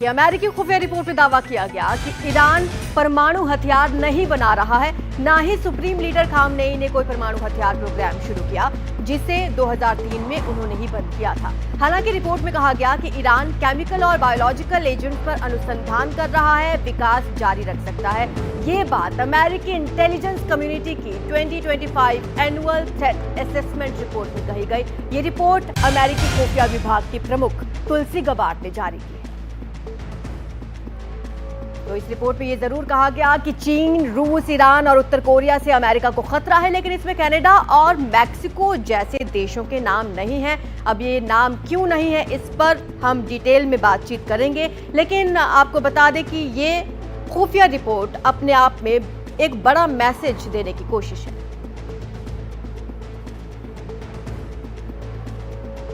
अमेरिकी खुफिया रिपोर्ट में दावा किया गया कि ईरान परमाणु हथियार नहीं बना रहा है। ना ही सुप्रीम लीडर खामनेई ने कोई परमाणु हथियार प्रोग्राम शुरू किया, जिसे 2003 में उन्होंने ही बंद किया था। हालांकि रिपोर्ट में कहा गया कि ईरान केमिकल और बायोलॉजिकल एजेंट पर अनुसंधान कर रहा है, विकास जारी रख सकता है। ये बात अमेरिकी इंटेलिजेंस कम्युनिटी की 2025 एनुअल थ्रेट असेसमेंट रिपोर्ट में कही गई। ये रिपोर्ट अमेरिकी खुफिया विभाग की प्रमुख तुलसी गबार्ड ने जारी की। तो इस रिपोर्ट में ये जरूर कहा गया कि चीन, रूस, ईरान और उत्तर कोरिया से अमेरिका को खतरा है, लेकिन इसमें कनाडा और मैक्सिको जैसे देशों के नाम नहीं हैं। अब ये नाम क्यों नहीं है, इस पर हम डिटेल में बातचीत करेंगे, लेकिन आपको बता दें कि ये खुफिया रिपोर्ट अपने आप में एक बड़ा मैसेज देने की कोशिश है।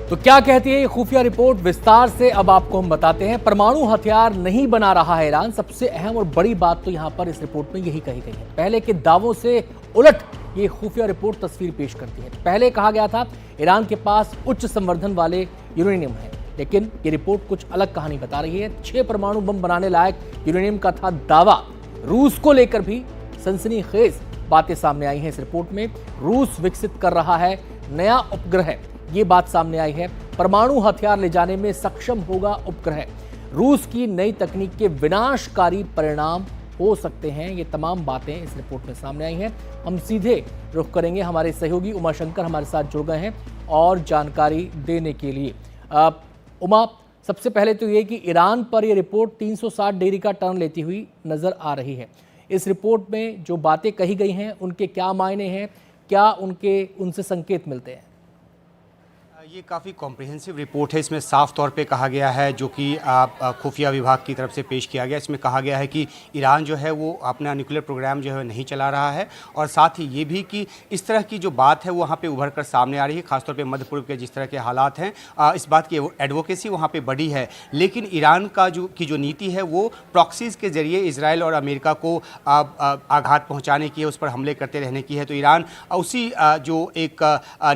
तो क्या कहती है ये खुफिया रिपोर्ट, विस्तार से अब आपको हम बताते हैं। परमाणु हथियार नहीं बना रहा है ईरान। सबसे अहम और बड़ी बात तो यहां पर इस रिपोर्ट में यही कही गई है। पहले के दावों से उलट ये खुफिया रिपोर्ट तस्वीर पेश करती है। पहले कहा गया था ईरान के पास उच्च संवर्धन वाले यूरेनियम है, लेकिन ये रिपोर्ट कुछ अलग कहानी बता रही है। 6 परमाणु बम बनाने लायक यूरेनियम का था दावा। रूस को लेकर भी सनसनीखेज बातें सामने आई हैं इस रिपोर्ट में। रूस विकसित कर रहा है नया उपग्रह, ये बात सामने आई है। परमाणु हथियार ले जाने में सक्षम होगा उपग्रह। रूस की नई तकनीक के विनाशकारी परिणाम हो सकते हैं। ये तमाम बातें इस रिपोर्ट में सामने आई हैं। हम सीधे रुख करेंगे, हमारे सहयोगी उमा शंकर हमारे साथ जुड़ गए हैं और जानकारी देने के लिए। उमा, सबसे पहले तो ये कि ईरान पर यह रिपोर्ट 360 डिग्री का टर्न लेती हुई नजर आ रही है। इस रिपोर्ट में जो बातें कही गई हैं उनके क्या मायने हैं, क्या उनसे संकेत मिलते हैं? ये काफ़ी कॉम्प्रिहेंसिव रिपोर्ट है। इसमें साफ तौर पे कहा गया है, जो कि खुफिया विभाग की तरफ से पेश किया गया। इसमें कहा गया है कि ईरान जो है वो अपना न्यूक्लियर प्रोग्राम जो है नहीं चला रहा है, और साथ ही ये भी कि इस तरह की जो बात है वो वहाँ पे उभर कर सामने आ रही है। खासतौर पे मध्य पूर्व के जिस तरह के हालात हैं, इस बात की एडवोकेसी वहाँ पर बढ़ी है। लेकिन ईरान का जो नीति है वो प्रॉक्सीज़ के जरिए इसराइल और अमेरिका को आघात पहुँचाने की है, उस पर हमले करते रहने की है। तो ईरान उसी जो एक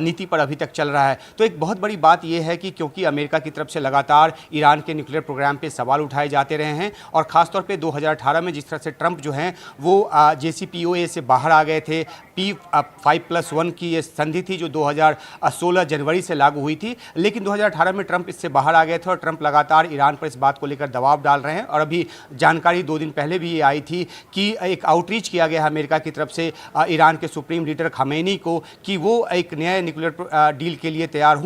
नीति पर अभी तक चल रहा है। तो एक बहुत बड़ी बात यह है कि क्योंकि अमेरिका की तरफ से लगातार ईरान के न्यूक्लियर प्रोग्राम पे सवाल उठाए जाते रहे हैं, और ख़ासतौर पे 2018 में जिस तरह से ट्रंप जो हैं वो JCPOA से बाहर आ गए थे। P5+1 की ये संधि थी जो 2016 जनवरी से लागू हुई थी, लेकिन 2018 में ट्रंप इससे बाहर आ गए थे, और ट्रंप लगातार ईरान पर इस बात को लेकर दबाव डाल रहे हैं। और अभी जानकारी 2 दिन पहले भी ये आई थी कि एक आउटरीच किया गया है अमेरिका की तरफ से ईरान के सुप्रीम लीडर खामेनी को कि वो एक नया न्यूक्लियर डील के लिए तैयार हों।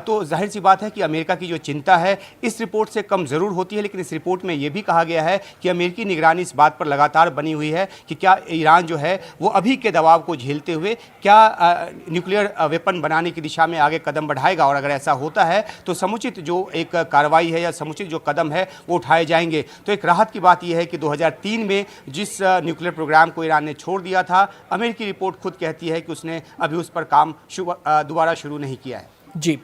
तो जाहिर सी बात है कि अमेरिका की जो चिंता है इस रिपोर्ट से कम ज़रूर होती है, लेकिन इस रिपोर्ट में यह भी कहा गया है कि अमेरिकी निगरानी इस बात पर लगातार बनी हुई है कि क्या ईरान जो है वो अभी के दबाव को झेलते हुए क्या न्यूक्लियर वेपन बनाने की दिशा में आगे कदम बढ़ाएगा, और अगर ऐसा होता है तो समुचित जो एक कार्रवाई है या समुचित जो कदम है वो उठाए जाएंगे। तो एक राहत की बात यह है कि 2003 में जिस न्यूक्लियर प्रोग्राम को ईरान ने छोड़ दिया था, अमेरिकी रिपोर्ट खुद कहती है कि उसने अभी उस पर काम दोबारा शुरू नहीं किया है। जी।